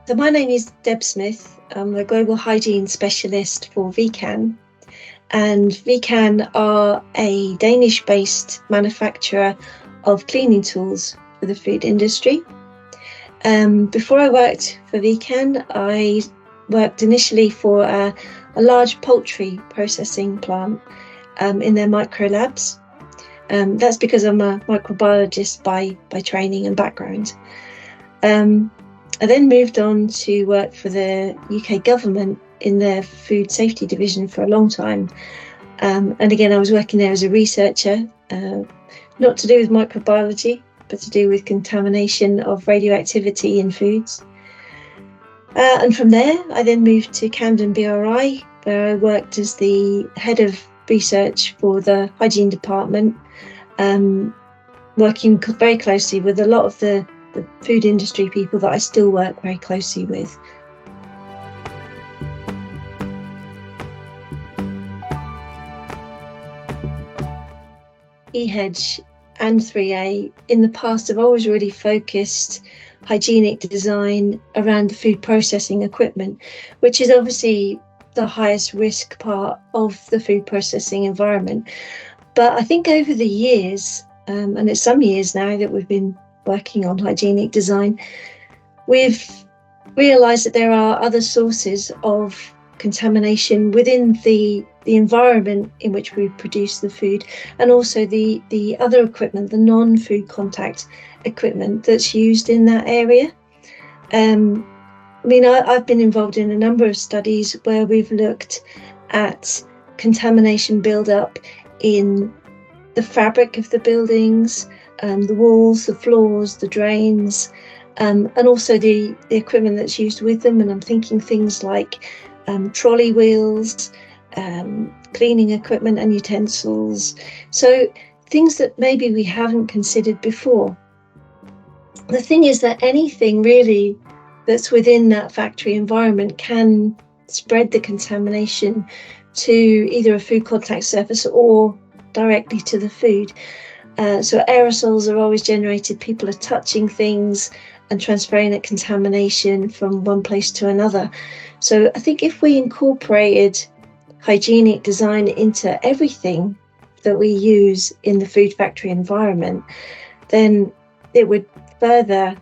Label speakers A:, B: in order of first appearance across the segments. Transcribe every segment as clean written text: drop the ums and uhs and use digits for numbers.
A: So my name is Deb Smith. I'm a global hygiene specialist for VIkan. And VIkan are a Danish-based manufacturer of cleaning tools for the food industry. Before I worked for VIkan, I worked initially for a large poultry processing plant in their micro labs. That's because I'm a microbiologist by training and background. I then moved on to work for the UK government in their food safety division for a long time. And again, I was working there as a researcher, not to do with microbiology, but to do with contamination of radioactivity in foods. And from there, I then moved to Camden BRI, where I worked as the head of research for the hygiene department, working very closely with a lot of the food industry people that I still work very closely with. EHEDG and 3A in the past have always really focused hygienic design around the food processing equipment, which is obviously the highest risk part of the food processing environment. But I think over the years, and it's some years now that we've been working on hygienic design, we've realised that there are other sources of contamination within the environment in which we produce the food, and also the other equipment, the non-food contact equipment that's used in that area. I've been involved in a number of studies where we've looked at contamination build-up in the fabric of the buildings, the walls, the floors, the drains, and also the equipment that's used with them. And I'm thinking things like trolley wheels, cleaning equipment and utensils. So things that maybe we haven't considered before. The thing is that anything really that's within that factory environment can spread the contamination to either a food contact surface or directly to the food. So aerosols are always generated. People are touching things and transferring that contamination from one place to another. So I think if we incorporated hygienic design into everything that we use in the food factory environment, then it would further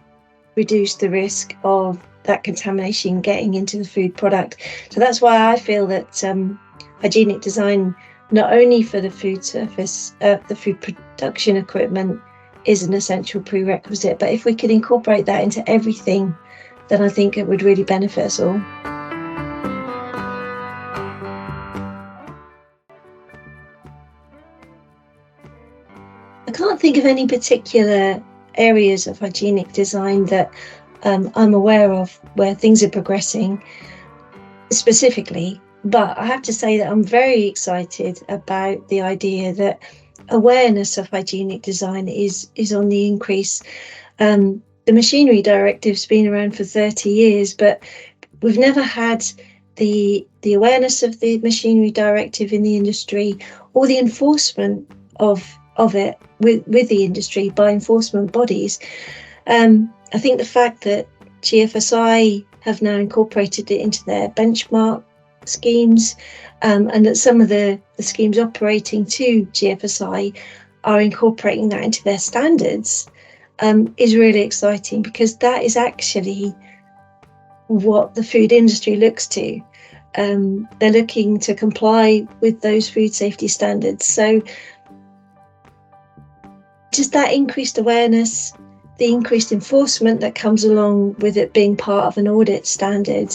A: reduce the risk of that contamination getting into the food product. So that's why I feel that hygienic design, not only for the food surface, the food production equipment, is an essential prerequisite, but if we could incorporate that into everything, then I think it would really benefit us all. I can't think of any particular areas of hygienic design that I'm aware of where things are progressing specifically. But I have to say that I'm very excited about the idea that awareness of hygienic design is on the increase. The machinery directive's been around for 30 years, but we've never had the awareness of the machinery directive in the industry, or the enforcement of it with the industry by enforcement bodies. I think the fact that GFSI have now incorporated it into their benchmark schemes, and that some of the schemes operating to GFSI are incorporating that into their standards, is really exciting, because that is actually what the food industry looks to. They're looking to comply with those food safety standards. So just that increased awareness, the increased enforcement that comes along with it being part of an audit standard,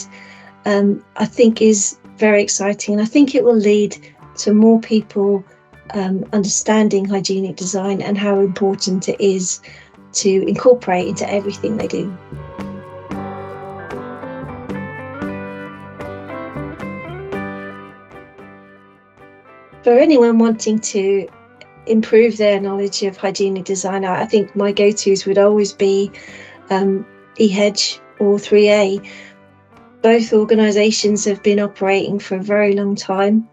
A: I think is very exciting. And I think it will lead to more people understanding hygienic design and how important it is to incorporate into everything they do. For anyone wanting to improve their knowledge of hygienic design, I think my go-tos would always be EHEDG or 3A. Both organisations have been operating for a very long time,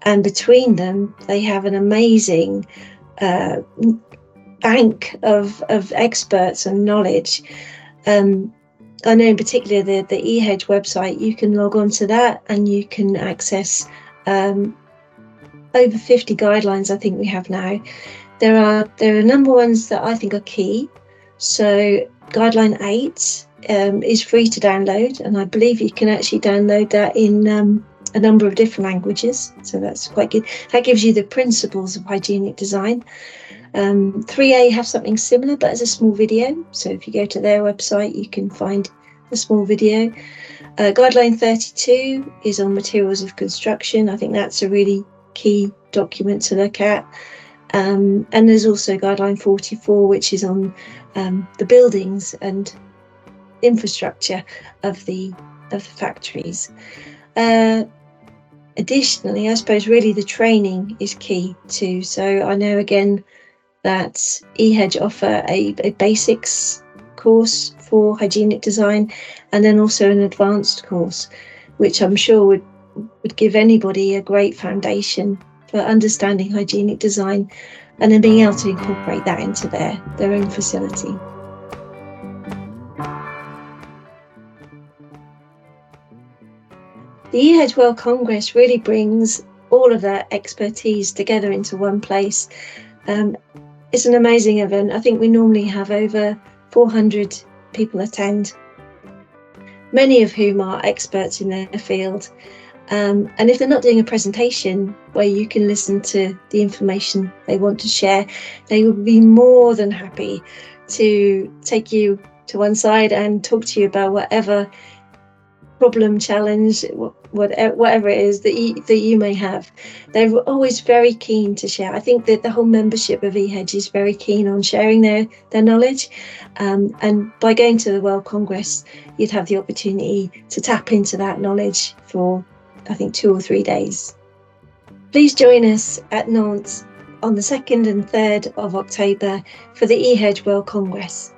A: and between them they have an amazing bank of experts and knowledge. I know in particular the EHEDG website, you can log on to that and you can access over 50 guidelines I think we have now. There are a number of ones that I think are key. So guideline 8 is free to download, and I believe you can actually download that in a number of different languages, so that's quite good. That gives you the principles of hygienic design. 3A have something similar, but as a small video, so if you go to their website you can find a small video. Guideline 32 is on materials of construction. I think that's a really key document to look at. And there's also guideline 44, which is on the buildings and infrastructure of the factories. Additionally, I suppose really the training is key too. So I know again that EHEDG offer a basics course for hygienic design, and then also an advanced course, which I'm sure would give anybody a great foundation for understanding hygienic design and then being able to incorporate that into their own facility. The EHEDG World Congress really brings all of that expertise together into one place. It's an amazing event. I think we normally have over 400 people attend, many of whom are experts in their field. And if they're not doing a presentation where you can listen to the information they want to share, they will be more than happy to take you to one side and talk to you about whatever problem, challenge, whatever it is that you may have. They're always very keen to share. I think that the whole membership of EHEDG is very keen on sharing their knowledge. And by going to the World Congress, you'd have the opportunity to tap into that knowledge for, I think, 2 or 3 days. Please join us at Nantes on the 2nd and 3rd of October for the EHEDG World Congress.